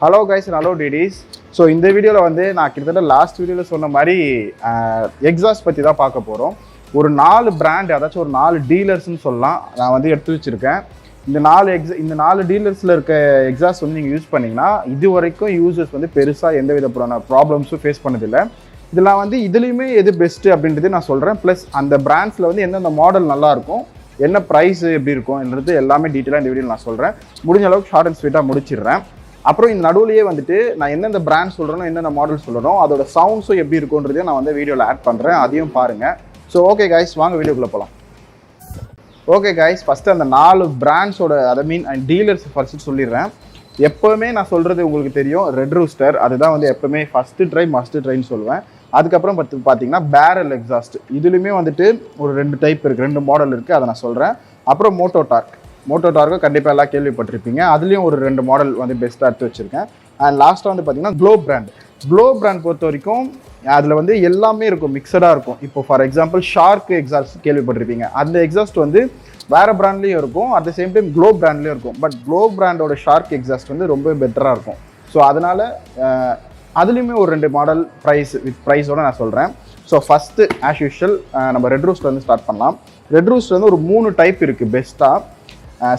Hello guys, hello டிடிஸ். So இந்த வீடியோவில் வந்து நான் கிட்டத்தட்ட லாஸ்ட் வீடியோவில் சொன்ன மாதிரி எக்ஸாஸ்ட் பற்றி தான் பார்க்க போகிறோம். ஒரு 4 பிராண்ட், அதாச்சும் ஒரு 4 டீலர்ஸ்ன்னு சொல்லலாம், நான் வந்து எடுத்து வச்சுருக்கேன். இந்த 4 டீலர்ஸில் இருக்க எக்ஸாஸ்ட் வந்து நீங்கள் யூஸ் பண்ணிங்கன்னா இது வரைக்கும் யூசர்ஸ் வந்து பெருசாக எந்த விதமான ப்ராப்ளம்ஸும் ஃபேஸ் பண்ணதில்லை. இதெல்லாம் வந்து இதுலேயுமே எது பெஸ்ட்டு அப்படின்றது நான் சொல்கிறேன். ப்ளஸ் அந்த பிராண்ட்ஸில் வந்து எந்தெந்த மாடல் நல்லாயிருக்கும், என்ன ப்ரைஸு எப்படி இருக்கும்ன்றது எல்லாமே டீட்டெயிலாக இந்த வீடியோவில் நான் சொல்கிறேன். முடிஞ்ச அளவுக்கு ஷார்ட் அண்ட் ஸ்வீட்டாக முடிச்சிடுறேன். அப்புறம் இந்த நடுவுலையே வந்துட்டு நான் எந்தெந்த பிராண்ட் சொல்கிறேனோ, என்னென்ன மாடல் சொல்கிறோம், அதோட சவுண்ட்ஸும் எப்படி இருக்குன்றதையும் நான் வந்து வீடியோவில் ஆட் பண்ணுறேன், அதையும் பாருங்கள். ஸோ ஓகே கைஸ், வாங்க வீடியோக்குள்ளே போகலாம். ஓகே கைஸ், ஃபஸ்ட்டு அந்த 4 பிராண்ட்ஸோட டீலர்ஸ் ஃபர்ஸ்ட்டு சொல்லிடுறேன். எப்போவுமே நான் சொல்கிறது உங்களுக்கு தெரியும், ரெட் ரூஸ்டர், அதுதான் வந்து எப்போவுமே ஃபஸ்ட்டு ட்ரை மஸ்ட்டு ட்ரைன்னு சொல்லுவேன். அதுக்கப்புறம் பார்த்தீங்கன்னா பேரல் எக்ஸாஸ்ட், இதுலேயுமே வந்துட்டு ஒரு 2 டைப் இருக்குது, 2 மாடல் இருக்குது, அதை நான் சொல்கிறேன். அப்புறம் மோட்டோ டார்க்கும் கண்டிப்பாக எல்லாம் கேள்விப்பட்டிருப்பீங்க, அதுலேயும் ஒரு 2 மாடல் வந்து பெஸ்ட்டாக எடுத்து வச்சுருக்கேன். அண்ட் லாஸ்ட்டாக வந்து பார்த்தீங்கன்னா க்ளோ பிராண்ட் பொறுத்த வரைக்கும் அதில் வந்து எல்லாமே இருக்கும், மிக்சடாக இருக்கும். இப்போ ஃபார் எக்ஸாம்பிள் ஷார்க் எக்ஸாஸ்ட் கேள்விப்பட்டிருப்பீங்க, அந்த எக்ஸாஸ்ட் வந்து வேறு பிராண்ட்லேயும் இருக்கும், at the same time Glo பிராண்ட்லேயும் இருக்கும். பட் க்ளோ பிராண்டோட ஷார்க் எக்ஸாஸ்ட் வந்து ரொம்ப பெட்டராக இருக்கும். ஸோ அதனால் அதுலேயுமே ஒரு 2 மாடல் ப்ரைஸோடு நான் சொல்கிறேன். ஸோ ஃபஸ்ட்டு ஆஸ் யூஷுவல் நம்ம ரெட் ரூஸ்ட் வந்து ஸ்டார்ட் பண்ணலாம். ரெட் ரூஸ்ட் வந்து ஒரு 3 டைப் இருக்குது பெஸ்ட்டாக.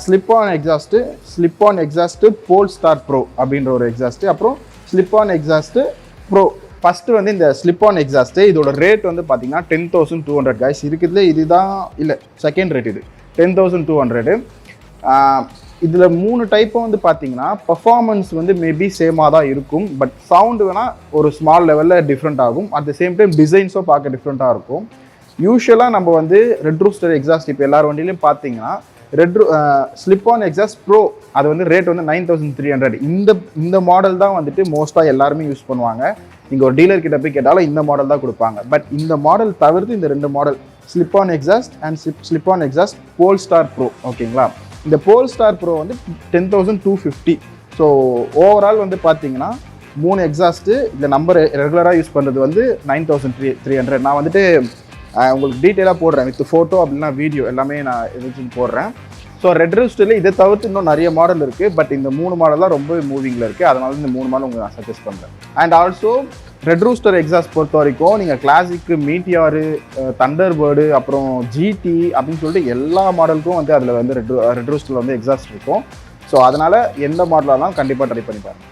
Slip on exhaust pole star pro அப்படின்ற ஒரு எக்ஸாஸ்ட்டு, அப்புறம் slip on exhaust pro. First வந்து இந்த ஸ்லிப் ஆன் எக்ஸாஸ்ட்டு, இதோட ரேட் வந்து பார்த்தீங்கன்னா 10,200 கைஸ். இருக்குதுல இதுதான் இல்லை செகண்ட் ரேட், இது 10,200. இதில் 3 டைப்பும் வந்து பார்த்தீங்கன்னா பர்ஃபார்மன்ஸ் வந்து மேபி சேமாக தான் இருக்கும், பட் சவுண்டு வேணால் ஒரு ஸ்மால் லெவலில் டிஃப்ரெண்ட் ஆகும். அட் த சேம் டைம் டிசைன்ஸும் பார்க்க டிஃப்ரெண்ட்டாக இருக்கும். யூஸ்வலாக நம்ம வந்து ரெட் ரூஸ்டர் எக்ஸாஸ்ட் இப்போ எல்லார் வண்டியிலையும் பார்த்தீங்கன்னா ஸ்லிப் ஆன் எக்ஸாஸ்ட் ப்ரோ, அது வந்து ரேட் வந்து 9,300. இந்த மாடல் தான் வந்துட்டு மோஸ்ட்டாக எல்லாருமே யூஸ் பண்ணுவாங்க. நீங்கள் ஒரு டீலர் கிட்ட போய் கேட்டாலும் இந்த மாடல் தான் கொடுப்பாங்க. பட் இந்த மாடல் தவிர்த்து இந்த 2 model, slip on exhaust and slip on exhaust pole star pro, ஓகேங்களா. இந்த போல் ஸ்டார் ப்ரோ வந்து 10,250. ஸோ ஓவரால் வந்து பார்த்தீங்கன்னா 3 எக்ஸாஸ்ட்டு, இந்த நம்பர் ரெகுலராக யூஸ் பண்ணுறது வந்து 9,300. நான் வந்துட்டு உங்களுக்கு டீட்டெயிலாக போடுறேன், வித் ஃபோட்டோ அப்படின்னா வீடியோ எல்லாமே நான் எதுவும் போடுறேன். ஸோ ரெட் ரூஸ்டரில் இதை தவிர்த்து இன்னும் நிறைய மாடல் இருக்குது, பட் இந்த 3 மாடல் தான் ரொம்ப மூவிங்கில் இருக்குது. அதனால இந்த 3 மாடல் உங்களுக்கு நான் சஜஸ்ட் பண்ணுறேன். And also read rooster exhaust பொறுத்த வரைக்கும் நீங்கள் கிளாசிக்கு, மீட்டியாரு, தண்டர் பேர்டு, அப்புறம் ஜிடி அப்படின்னு சொல்லிட்டு எல்லா மாடலுக்கும் வந்து அதில் வந்து ரெட் ரூஸ்டரில் வந்து எக்ஸாஸ்ட் இருக்கும். ஸோ அதனால் எந்த மாடலாலும் கண்டிப்பாக ட்ரை பண்ணி பாருங்க.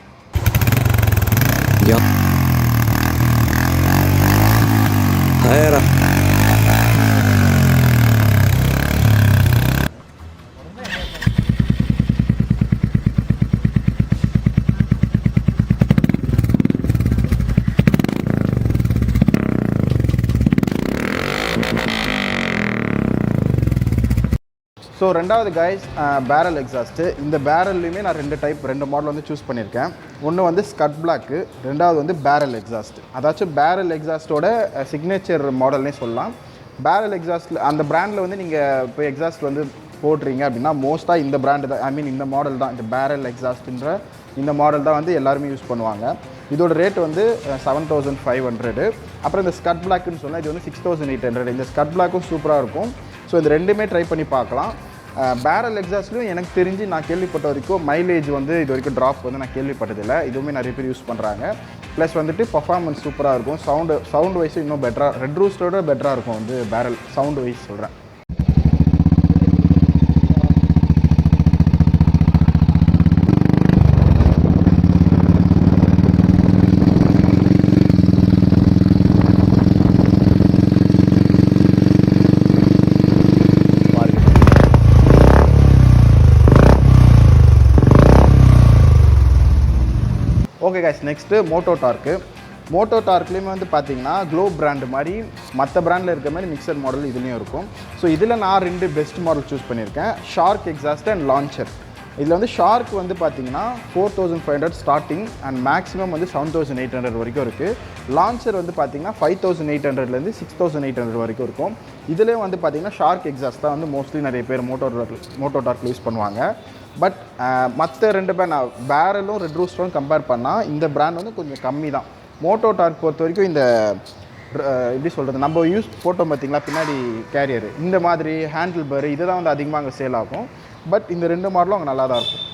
ஸோ ரெண்டாவது கைஸ், பேரல் எக்ஸாஸ்ட்டு. இந்த பேரல்லையுமே நான் 2 மாடல் வந்து சூஸ் பண்ணியிருக்கேன். ஒன்று வந்து ஸ்கட் பிளாக்கு, ரெண்டாவது வந்து பேரல் எக்ஸாஸ்ட். அதாச்சும் பேரல் எக்ஸாஸ்ட்டோட சிக்னேச்சர் மாடல்னே சொல்லலாம். பேரல் எக்ஸாஸ்ட்டில் அந்த பிராண்டில் வந்து நீங்கள் இப்போ எக்ஸாஸ்ட் வந்து போடுறீங்க அப்படின்னா மோஸ்ட்டாக இந்த பிராண்டு தான், இந்த மாடல் தான், இந்த பேரல் எக்ஸாஸ்ட்டுன்ற இந்த மாடல் தான் வந்து எல்லாருமே யூஸ் பண்ணுவாங்க. இதோட ரேட் வந்து 7,500. அப்புறம் இந்த ஸ்கட் பிளாக்குன்னு சொன்னால் இது வந்து 6,800. இந்த ஸ்கட் பிளாக்கும் சூப்பராக இருக்கும். ஸோ இது 2மே ட்ரை பண்ணி பார்க்கலாம். பேரல் எக்ஸாஸ்ட்லையும் எனக்கு தெரிஞ்சு நான் கேள்விப்பட்ட வரைக்கும் மைலேஜ் வந்து இது வரைக்கும் ட்ராப் வந்து நான் கேள்விப்பட்டதில்லை. இதுவுமே நிறைய பேர் யூஸ் பண்ணுறாங்க. ப்ளஸ் வந்துட்டு பர்ஃபார்மன்ஸ் சூப்பராக இருக்கும். சவுண்டு வைஸும் இன்னும் பெட்டராக, ரெட் ரூஸ்டரோட பெட்டராக இருக்கும் வந்து பேரல் சவுண்டு வைஸ் சொல்கிறேன். ஓகே கைஸ், நெக்ஸ்ட்டு மோட்டோ டார்க்லேயுமே வந்து பார்த்தீங்கன்னா க்ளோ பிராண்டு மாதிரி மற்ற பிராண்டில் இருக்கிற மாதிரி மிக்சர் மாடல் இதுலேயும் இருக்கும். ஸோ இதில் நான் 2 பெஸ்ட் மாடல் சூஸ் பண்ணியிருக்கேன், ஷார்க் எக்ஸாஸ்ட் அண்ட் லான்ச்சர். இதில் வந்து ஷார்க் வந்து பார்த்தீங்கன்னா 4,500 ஸ்டார்டிங் அண்ட் மேக்ஸிமம் வந்து 7,800 வரைக்கும் இருக்குது. லான்ச்சர் வந்து பார்த்தீங்கன்னா 5,800லேருந்து 6,800 வரைக்கும் இருக்கும். இதுலேயும் வந்து பார்த்தீங்கன்னா ஷார்க் எக்ஸாஸ்ட் தான் வந்து மோஸ்ட்லி நிறைய பேர் மோட்டோ டார்க்கில் யூஸ் பண்ணுவாங்க. பட் மற்ற 2 பிராண்ட் பேரலும் ரெட் ரூஸ்டரும் கம்பேர் பண்ணால் இந்த பிராண்ட் வந்து கொஞ்சம் கம்மி தான். மோட்டோ டார்க் பொறுத்த வரைக்கும் இந்த எப்படி சொல்கிறது, நம்ம யூஸ் போட்டோம் பார்த்திங்களா பின்னாடி கேரியரு, இந்த மாதிரி ஹேண்டில் பார் இதுதான் வந்து அதிகமாக அங்கே சேல் ஆகும். பட் இந்த 2 மாடலும் அங்கே நல்லா தான் இருக்கும்.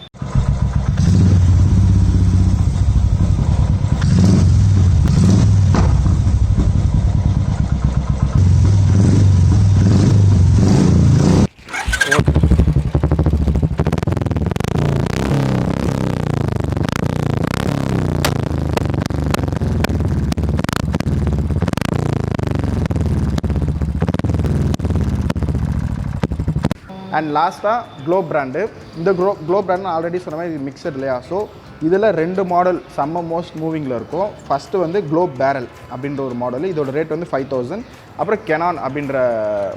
அண்ட் லாஸ்ட்டாக க்ளோ பிராண்டு. இந்த க்ளோ பிராண்ட் ஆல்ரெடி சொன்ன மாதிரி இது மிக்சட் இல்லையா. ஸோ இதில் 2 மாடல் செம்ம மோஸ்ட் மூவிங்கில் இருக்கும். ஃபஸ்ட்டு வந்து க்ளோ பேரல் அப்படின்ற ஒரு மாடல், இதோட ரேட் வந்து 5000. அப்புறம் கெனான் அப்படின்ற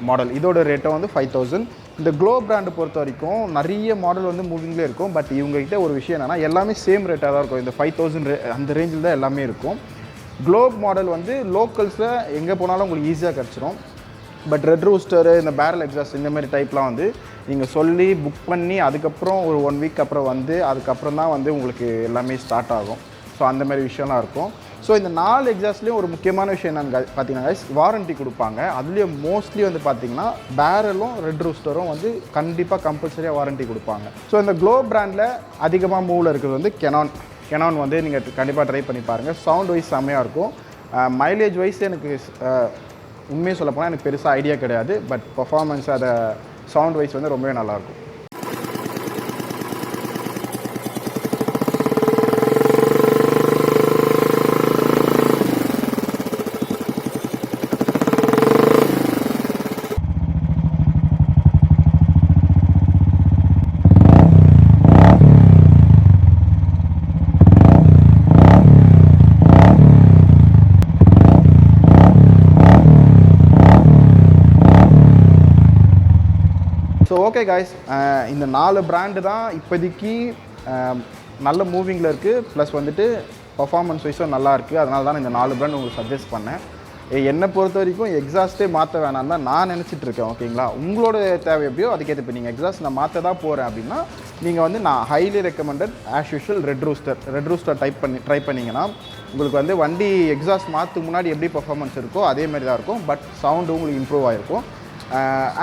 மாடல், இதோட ரேட்டும் வந்து 5000. இந்த க்ளோ பிராண்டு பொறுத்த வரைக்கும் நிறைய மாடல் வந்து மூவிங்லேயே இருக்கும். பட் இவங்ககிட்ட ஒரு விஷயம் என்னென்னா எல்லாமே சேம் ரேட்டாக தான் இருக்கும். இந்த 5000 அந்த ரேஞ்சில் தான் எல்லாமே இருக்கும். க்ளோப் மாடல் வந்து லோக்கல்ஸில் எங்கே போனாலும் உங்களுக்கு ஈஸியாக கிடச்சிரும். பட் ரெட் ரூஸ்டரு, இந்த பேரல் எக்ஸாஸ்ட் இந்த மாதிரி டைப்லாம் வந்து நீங்கள் சொல்லி புக் பண்ணி அதுக்கப்புறம் ஒரு 1 வீக் அப்புறம் வந்து அதுக்கப்புறம் தான் வந்து உங்களுக்கு எல்லாமே ஸ்டார்ட் ஆகும். ஸோ அந்த மாதிரி விஷயம்லாம் இருக்கும். ஸோ இந்த 4 எக்ஸாஸ்ட்லேயும் ஒரு முக்கியமான விஷயம் என்னென்னு பார்த்தீங்கன்னா கைஸ், வாரண்ட்டி கொடுப்பாங்க. அதுலேயும் மோஸ்ட்லி வந்து பார்த்தீங்கன்னா பேரலும் ரெட் ரூஸ்டரும் வந்து கண்டிப்பாக கம்பல்சரியாக வாரண்ட்டி கொடுப்பாங்க. ஸோ இந்த க்ளோ பிராண்டில் அதிகமாக மூவில் இருக்கிறது வந்து கெனான் வந்து நீங்கள் கண்டிப்பாக ட்ரை பண்ணி பாருங்கள். சவுண்ட் வைஸ் செம்மையாக இருக்கும். மைலேஜ் வைஸ் எனக்கு உண்மையை சொல்லப்போனால் எனக்கு பெருசாக ஐடியா கிடையாது. பட் பர்ஃபார்மன்ஸ் அதை சவுண்ட் வைஸ் வந்து ரொம்பவே நல்லாயிருக்கும். ஸோ ஓகே காய்ஸ், இந்த 4 பிராண்டு தான் இப்போதைக்கு நல்ல மூவிங்கில் இருக்குது. ப்ளஸ் வந்துட்டு பர்ஃபார்மன்ஸ் வைஸும் நல்லா இருக்குது. அதனால தான் இந்த 4 பிராண்ட் உங்களுக்கு சஜஸ்ட் பண்ணேன். என்னை பொறுத்த வரைக்கும் எக்ஸாஸ்ட்டே மாற்ற வேணாம் தான் நான் நினச்சிட்டு இருக்கேன். ஓகேங்களா, உங்களோட தேவை எப்படியோ அதுக்கேற்ற. இப்போ நீங்கள் எக்ஸாஸ்ட் நான் மாற்ற தான் போகிறேன் அப்படின்னா நீங்கள் வந்து நான் highly recommended as usual red rooster try பண்ணிங்கன்னா உங்களுக்கு வந்து வண்டி எக்ஸாஸ்ட் மாற்றுக்கு முன்னாடி எப்படி பர்ஃபார்மன்ஸ் இருக்கோ அதே மாதிரி தான் இருக்கும். பட் சவுண்டு உங்களுக்கு இம்ப்ரூவ் ஆகிருக்கும்.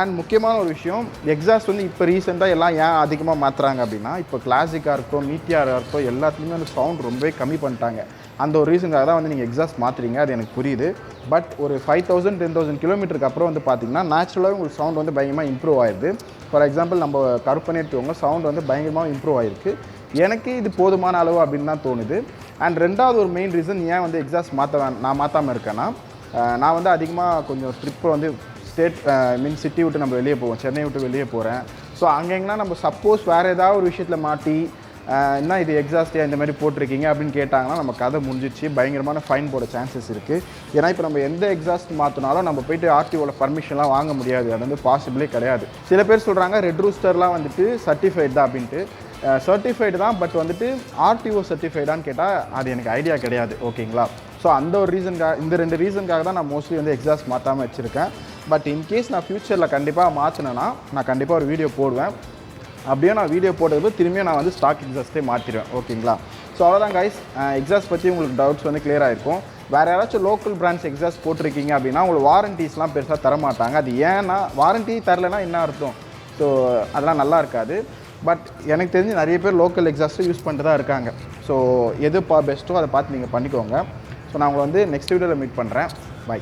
அண்ட் முக்கியமான ஒரு விஷயம், எக்ஸாஸ்ட் வந்து இப்போ ரீசெண்டாக எல்லாம் ஏன் அதிகமாக மாற்றுறாங்க அப்படின்னா, இப்போ கிளாசிக்காக இருக்கட்டும் மீட்டியாராக இருக்கட்டும் எல்லாத்துலேயுமே வந்து சவுண்ட் ரொம்பவே கம்மி பண்ணிட்டாங்க. அந்த ஒரு ரீசனுக்காக தான் வந்து நீங்கள் எக்ஸாஸ்ட் மாற்றுறீங்க, அது எனக்கு புரியுது. பட் ஒரு 5000 10,000 கிலோமீட்டருக்கு அப்புறம் வந்து பார்த்தீங்கன்னா நேச்சுரலாகவே உங்களுக்கு சவுண்ட் வந்து பயங்கரமாக இம்ப்ரூவ் ஆயிடுது. ஃபார் எக்ஸாம்பிள் நம்ம கற்பனை எடுத்துவங்க சவுண்ட் வந்து பயங்கரமாக இம்ப்ரூவ் ஆகிருக்கு. எனக்கு இது போதுமான அளவு அப்படின்னு தான் தோணுது. அண்ட் ரெண்டாவது ஒரு மெயின் ரீசன் ஏன் வந்து எக்ஸாஸ்ட் நான் மாற்றாமல் இருக்கேன்னா, நான் வந்து அதிகமாக கொஞ்சம் ட்ரிப்பை வந்து சிட்டி விட்டு நம்ம வெளியே போவோம், சென்னை விட்டு வெளியே போகிறேன். ஸோ அங்கெங்கன்னா நம்ம சப்போஸ் வேறு ஏதாவது ஒரு விஷயத்தில் மாட்டி என்ன இது எக்ஸாஸ்டியாக இந்த மாதிரி போட்டிருக்கீங்க அப்படின்னு கேட்டாங்கன்னா நம்ம கதை முடிஞ்சிச்சு, பயங்கரமான ஃபைன் போட சான்சஸ் இருக்குது. ஏன்னா இப்போ நம்ம எந்த எக்ஸாஸ்ட் மாற்றினாலும் நம்ம போய்ட்டு ஆர்டிஓவில் பர்மிஷன்லாம் வாங்க முடியாது, அது வந்து பாசிபிளே கிடையாது. சில பேர் சொல்கிறாங்க ரெட் ரூஸ்டர்லாம் வந்துட்டு சர்டிஃபைட் தான் அப்படின்ட்டு. சர்டிஃபைடு தான், பட் வந்துட்டு ஆர்டிஓ சர்டிஃபைடான்னு கேட்டால் அது எனக்கு ஐடியா கிடையாது. ஓகேங்களா, ஸோ அந்த ஒரு இந்த 2 ரீசனுக்காக தான் நான் மோஸ்ட்லி வந்து எக்ஸாஸ்ட் மாற்றாமல் வச்சுருக்கேன். பட் இன்கேஸ் நான் ஃப்யூச்சரில் கண்டிப்பாக மாற்றினேன்னா நான் கண்டிப்பாக ஒரு வீடியோ போடுவேன். அப்படியே நான் வீடியோ போடுறது திரும்பியும் நான் வந்து ஸ்டாக் எக்ஸாஸ்ட்டே மாற்றிடுவேன். ஓகேங்களா, ஸோ அவ்வளோதான் கைஸ், எக்ஸாஸ்ட் பற்றி உங்களுக்கு டவுட்ஸ் வந்து கிளியர் ஆகிருக்கும். வேறு யாராச்சும் லோக்கல் பிராண்ட்ஸ் எக்ஸாஸ்ட் போட்டிருக்கீங்க அப்படின்னா உங்களுக்கு வாரண்டிஸ்லாம் பெருசாக தரமாட்டாங்க. அது ஏன்னா வாரண்ட்டி தரலைன்னா என்ன அர்த்தம்? ஸோ அதெல்லாம் நல்லா இருக்காது. பட் எனக்கு தெரிஞ்சு நிறைய பேர் லோக்கல் எக்ஸாஸ்ட்டு யூஸ் பண்ணிட்டு தான் இருக்காங்க. ஸோ எது பெஸ்ட்டோ அதை பார்த்து நீங்கள் பண்ணிக்கோங்க. ஸோ நான் உங்களை வந்து நெக்ஸ்ட் வீடியோவில் மீட் பண்ணுறேன். பை.